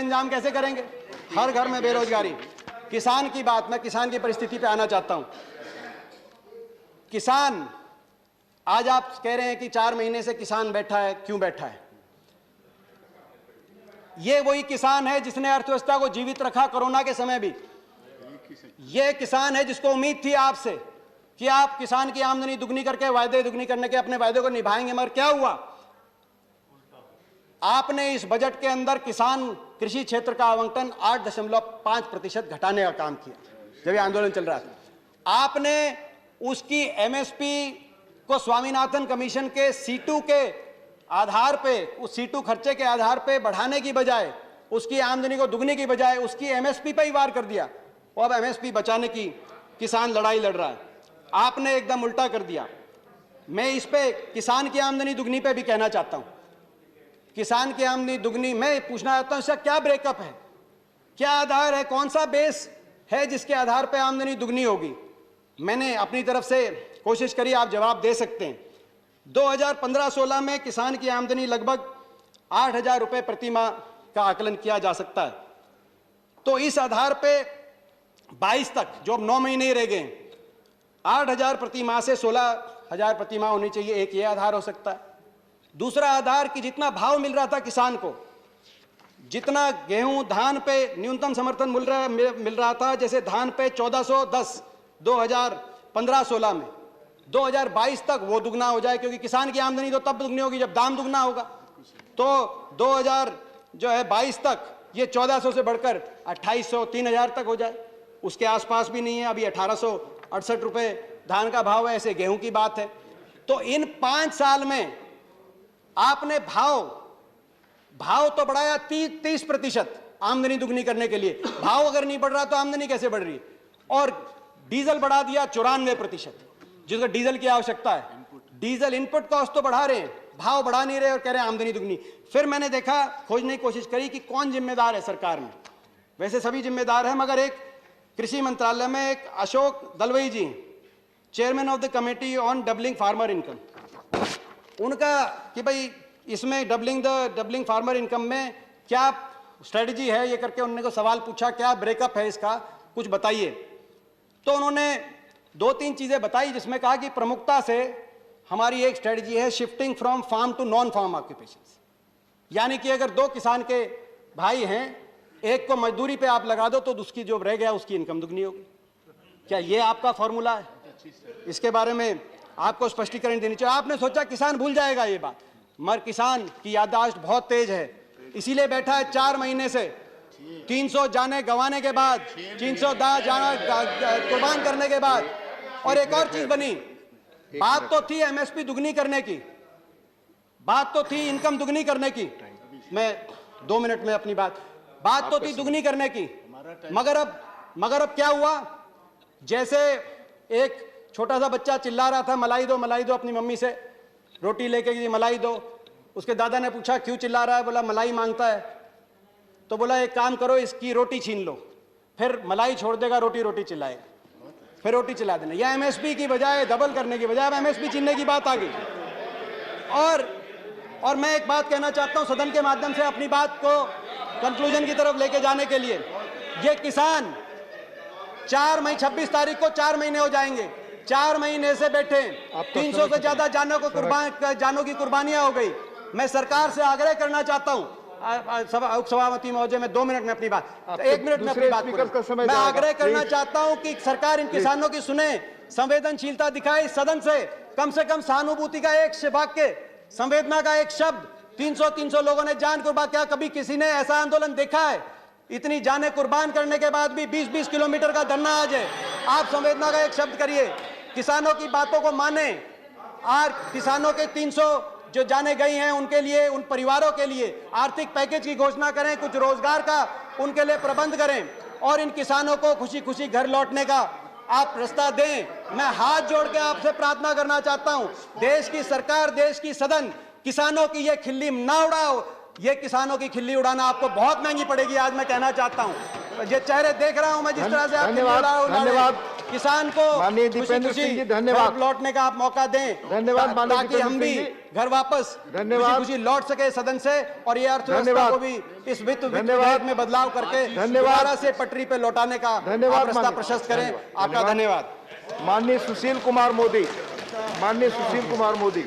इंतजाम कैसे करेंगे? हर घर में बेरोजगारी। किसान की बात, मैं किसान की परिस्थिति पे आना चाहता हूं। किसान, आज आप कह रहे हैं कि 4 महीने से किसान बैठा है, क्यों बैठा है? ये वही किसान है जिसने अर्थव्यवस्था को जीवित रखा कोरोना के समय भी। ये किसान है जिसको उम्मीद थी आपसे कि आप किसान की आमदनी दुगनी करके, वायदे दुगनी करने के अपने वायदे को निभाएंगे, मगर क्या हुआ? आपने इस बजट के अंदर किसान कृषि क्षेत्र का आवंटन 8.5% घटाने का काम किया जब ये आंदोलन चल रहा था। आपने उसकी एमएसपी को स्वामीनाथन कमीशन के C2 के आधार पे, उस C2 खर्चे के आधार पे बढ़ाने की बजाय, उसकी आमदनी को दुगने की बजाय उसकी एमएसपी पे ही वार कर दिया और अब एमएसपी बचाने की किसान लड़ाई लड़ रहा है। आपने एकदम उल्टा कर दिया। मैं इस पे किसान की आमदनी दुगनी पे भी कहना चाहता हूं। किसान की आमदनी दुगनी, मैं पूछना चाहता हूं इसका क्या ब्रेकअप है, क्या आधार है, कौन सा बेस है जिसके आधार पे आमदनी दुगनी होगी? मैंने अपनी तरफ से कोशिश करी, आप जवाब दे सकते हैं। 2015-16 में किसान की आमदनी लगभग 8,000 रुपये प्रति माह का आकलन किया जा सकता है। तो इस आधार पे 22 तक, जो अब 9 महीने ही रह गए, 8,000 प्रति माह से 16,000 प्रति माह होनी चाहिए, एक ये आधार हो सकता है। दूसरा आधार कि जितना भाव मिल रहा था किसान को, जितना गेहूं धान पे न्यूनतम समर्थन मिल रहा था, जैसे धान पे 1410 2015-16 में, 2022 तक वो दुगना हो जाए, क्योंकि किसान की आमदनी तो तब दुगनी होगी जब दाम दुगना होगा। तो 2022 तक ये 1400 से बढ़कर 2800 3000 तक हो जाए। उसके आसपास भी नहीं है, अभी 1868 रुपये धान का भाव है, ऐसे गेहूं की बात है। तो इन 5 साल में आपने भाव तो बढ़ाया 30% आमदनी दुगनी करने के लिए। भाव अगर नहीं बढ़ रहा तो आमदनी कैसे बढ़ रही? और डीजल बढ़ा दिया 94%, जिसको डीजल की आवश्यकता है। डीजल इनपुट कॉस्ट तो बढ़ा रहे हैं, भाव बढ़ा नहीं रहे और कह रहे हैं आमदनी दुगनी। फिर मैंने देखा, खोजने की कोशिश करी कि कौन जिम्मेदार है सरकार में। वैसे सभी जिम्मेदार हैं, मगर एक कृषि मंत्रालय में एक Ashok Dalwai ji, chairman of the committee on doubling farmer income, उनका कि भाई इसमें डबलिंग फार्मर इनकम में क्या स्ट्रेटजी है, ये करके उन्होंने को सवाल पूछा, क्या ब्रेकअप है इसका, कुछ बताइए। तो उन्होंने 2-3 चीजें बताई, जिसमें कहा कि प्रमुखता से हमारी एक स्ट्रेटजी है shifting from farm to non farm occupations. यानी कि अगर 2 किसान के भाई हैं, एक को मजदूरी पे आप लगा दो तो उसकी जो रह गया उसकी इनकम दुगनी होगी। क्या ये आपका फॉर्मूला है? इसके बारे में आपको स्पष्टीकरण देनी चाहिए। आपने सोचा किसान भूल जाएगा ये बात, मगर किसान की याददाश्त बहुत तेज है, इसीलिए बैठा है 4 महीने से। 300 जाने गंवाने के बाद, 300 जाना कुर्बान करने के बाद, और एक और चीज बनी, बात तो थी एमएसपी दुगनी करने की, बात तो थी इनकम दुगनी करने की। मैं 2 मिनट में अपनी बात तो थी दुगनी करने की, मगर अब क्या हुआ? जैसे एक छोटा सा बच्चा चिल्ला रहा था, मलाई दो अपनी मम्मी से, रोटी लेके गई, मलाई दो। उसके दादा ने पूछा क्यों चिल्ला रहा है? बोला मलाई मांगता है। तो बोला एक काम करो, इसकी रोटी छीन लो, फिर मलाई छोड़ देगा, रोटी चिल्लाएगा, फिर रोटी चिल्ला देना। या एमएसपी की बजाय, डबल करने की बजाय अब एमएसपी छीनने की बात आ गई। और मैं एक बात कहना चाहता हूं सदन के माध्यम से, अपनी बात को कंक्लूजन की तरफ लेके जाने के लिए। ये किसान 26 तारीख को 4 महीने हो जाएंगे, 4 महीने से बैठे, 300 से ज्यादा जानों की कुर्बानियां हो गई। मैं सरकार से आग्रह करना चाहता हूं, उपसभापति महोदय, मैं 2 मिनट में अपनी बात, 1 मिनट में अपनी बात, मैं आग्रह करना चाहता हूं कि सरकार इन किसानों की सुने, संवेदनशीलता दिखाए, सदन से कम सहानुभूति का एक वाक्य, संवेदना का एक शब्द। 300 लोगों ने जान कुर्बान, क्या कभी किसी ने ऐसा आंदोलन देखा है? इतनी जाने कुर्बान करने के बाद भी 20-20 किलोमीटर का धरना आ जाए। आप संवेदना का एक शब्द करिए, किसानों की बातों को माने, और किसानों के 300 जो जाने गई हैं उनके लिए, उन परिवारों के लिए आर्थिक पैकेज की घोषणा करें, कुछ रोजगार का उनके लिए प्रबंध करें, और इन किसानों को खुशी खुशी घर लौटने का आप रास्ता दें। मैं हाथ जोड़ के आपसे प्रार्थना करना चाहता हूं, देश की सरकार, देश की सदन, किसानों की ये खिल्ली ना उड़ाओ। ये किसानों की खिल्ली उड़ाना आपको बहुत महंगी पड़ेगी। आज मैं कहना चाहता हूं, ये चेहरे देख रहा हूं मैं, जिस तरह से आप, धन्यवाद। किसान को माननीय खुशी दीपेंद्र सिंह जी, खुशी धन्यवाद। घर लौटने का आप मौका दें। धन्यवाद माननीय ताकि दीपेंद्र हम भी सिंह जी। घर वापस धन्यवाद। खुशी खुशी लौट सके सदन से, और ये अर्थव्यवस्था धन्यवाद। को भी इस वित्त धन्यवाद। विधेयक में बदलाव करके धन्यवाद। दोबारा से पटरी पे लौटाने का धन्यवाद आप रास्ता माननीय। प्रशस्त करें। धन्यवाद। आपका धन्यवाद। माननीय सुशील कुमार मोदी, माननीय सुशील कुमार मोदी।